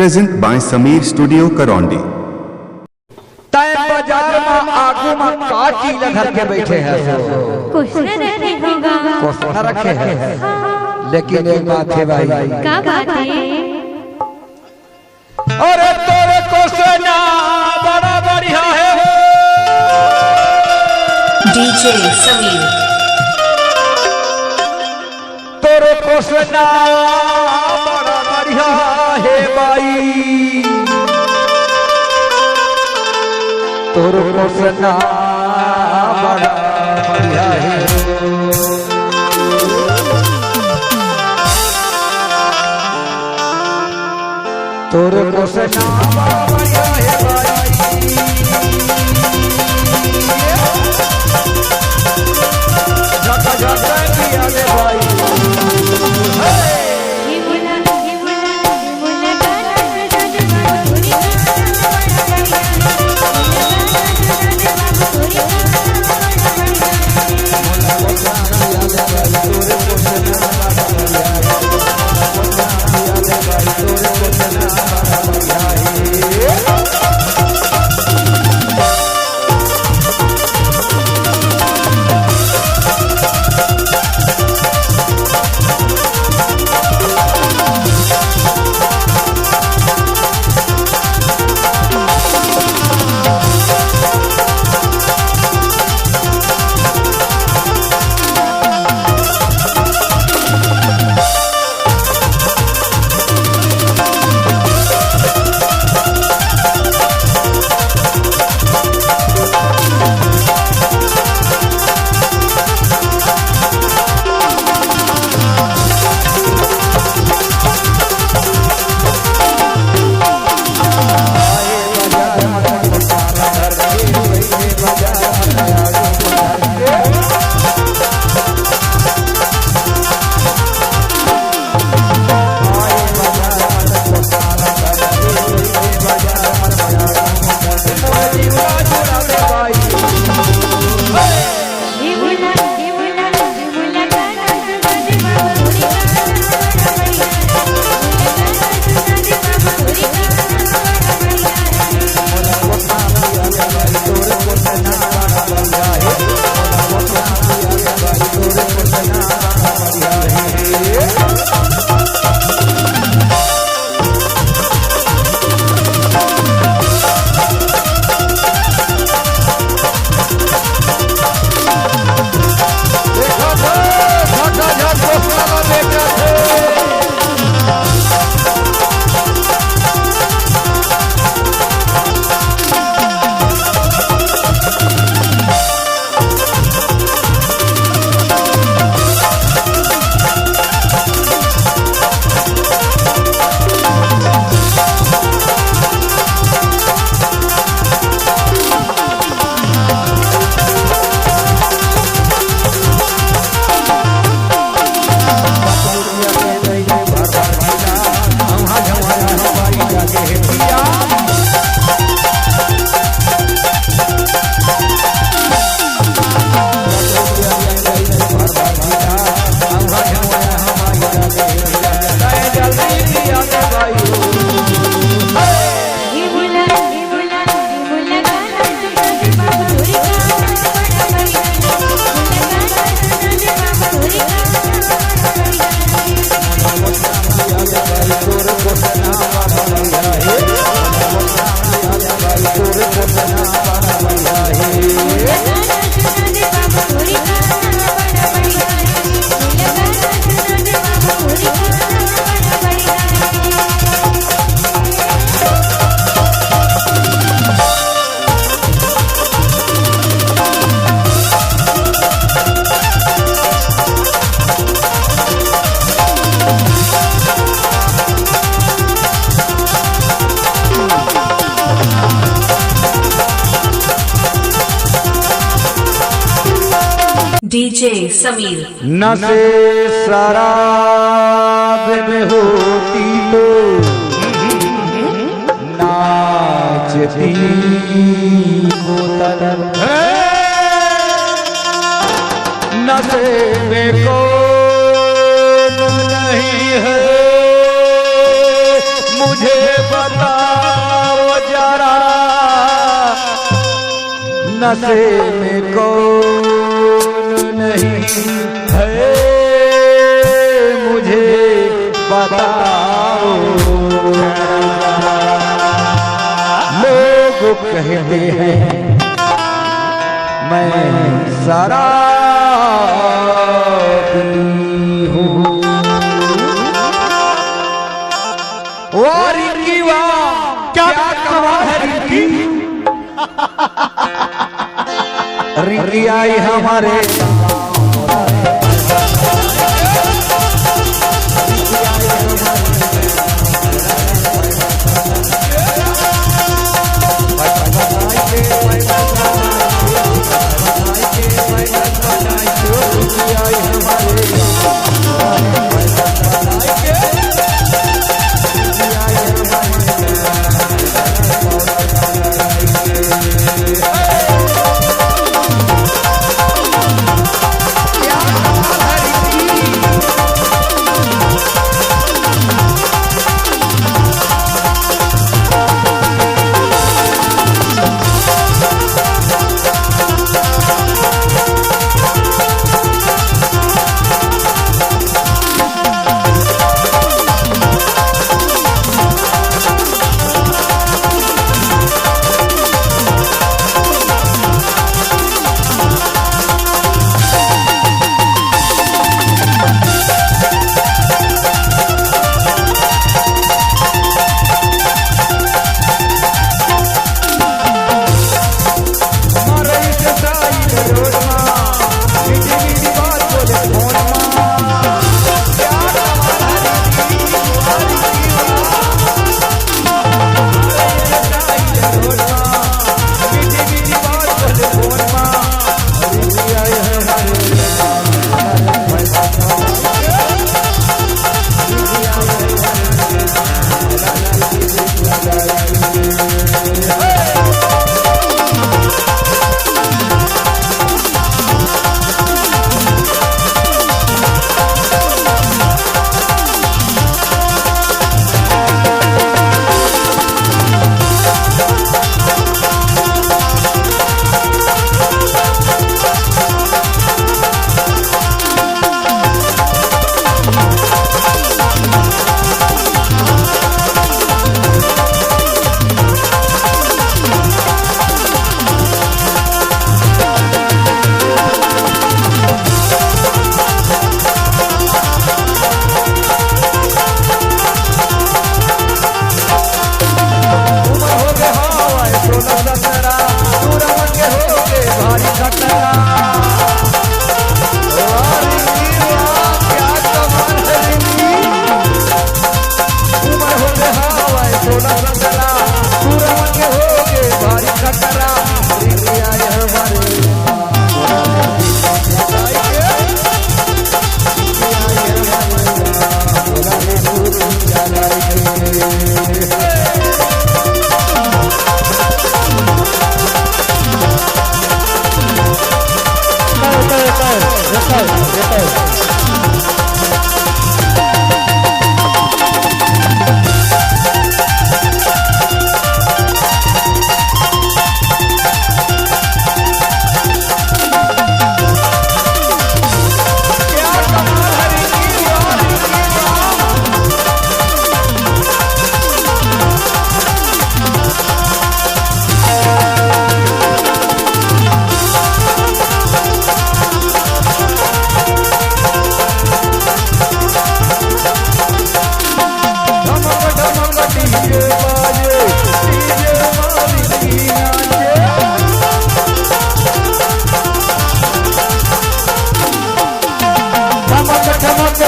Present by Sameer studio Karaundi. तय बाजार में आगू में का चीज धर के बैठे हैं क्वेश्चन रखे होगा क्वेश्चन रखे हैं लेकिन एक बात है भाई क्या बात है अरे तेरे क्वेश्चन बड़ा बढ़िया है डीजे समीर तेरे क्वेश्चन बड़ा बढ़िया है भाई तोर क्वेश्चन बड़ा बढ़िया है तोर क्वेश्चन बड़ा बढ़िया है भाई झका झका किया रे भाई डीजे समीर नशे शराब में होती तो नाचती बोतल नशे में कौन नहीं है मुझे बताओ जरा नशे में कौन नहीं है, मुझे बताओ। लोग कहते हैं मैं शराबी हूँ, और रिंकी वाह क्या कमाल है रिंकी। रिंकी आई हमारे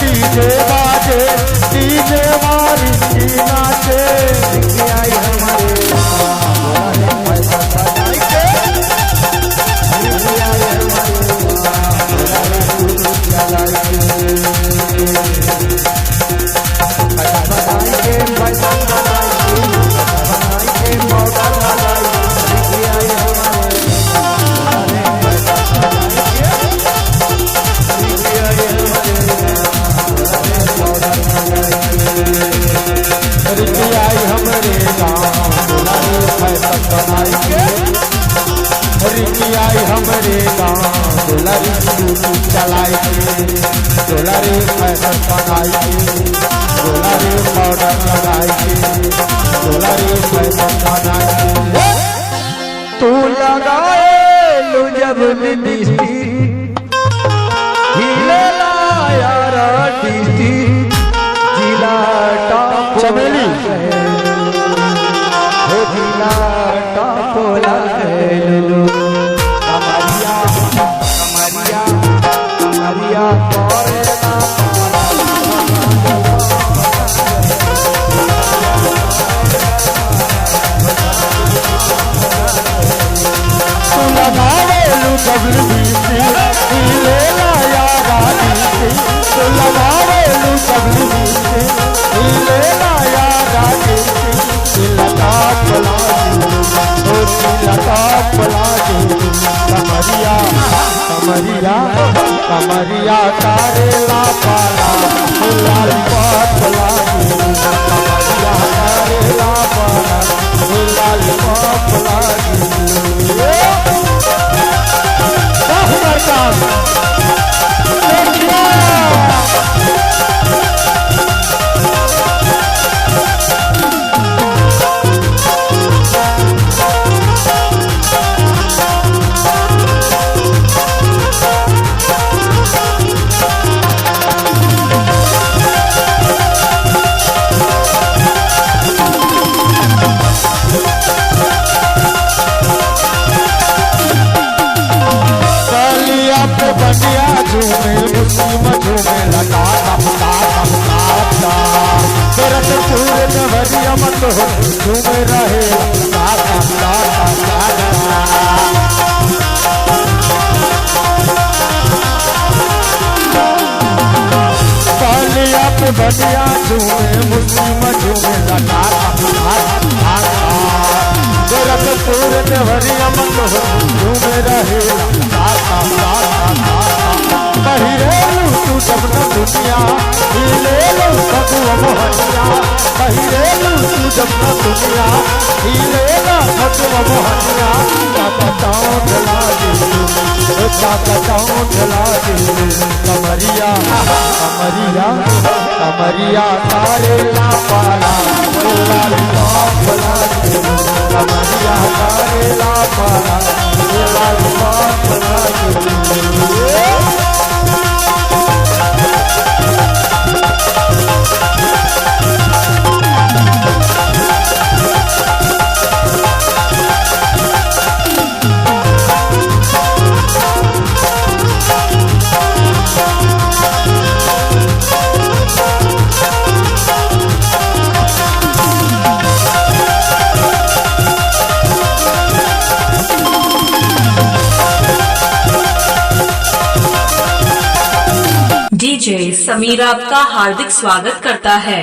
डीजे बाजे डीजे वाली नाचे आई हमारे पैसा सजाई के रुपया आई हमरे गाँव दुलारी स्कूटी चलाई के दुलारी फैशन बनाई के दुलारी पाउडर लगाई के दुलारी फैशन बनाई के तू लगाए लो जब लिपस्टिक हिले यारा टीटी जिला टॉप चमेली हो जिला टॉप लो कमरिया कमरिया कमरिया करेला तू लगावेलू WBC हिले लाया गाड़ी से तू लगावेलू WBC हिले लाया गाड़ी से लता पला कमरिया कमरिया कमरिया तारेला पाला लाल पला कमरिया तारेला पाला लाल पला बनिया झूमे मुस्लिम झूमे लगा तेरा तो पूरे नवरिया मत हो झूमे रहे बनिया पे बनिया झूमे मुस्लिम झूमे लगा तेरा तो पूरे नवरिया मत हो झूमे रहे पहिरेलू तू जब न दुनिया हिलेलू भगवा मोहनिया पहिरेलू तू जब न दुनिया हिलेला भगवा मोहनिया ताकताओं ढला दे कमरिया कमरिया कमरिया तारे ला पाला लाल भला दे कमरिया तारे ला पाला लाल भला दे डीजे समीर आपका हार्दिक स्वागत करता है।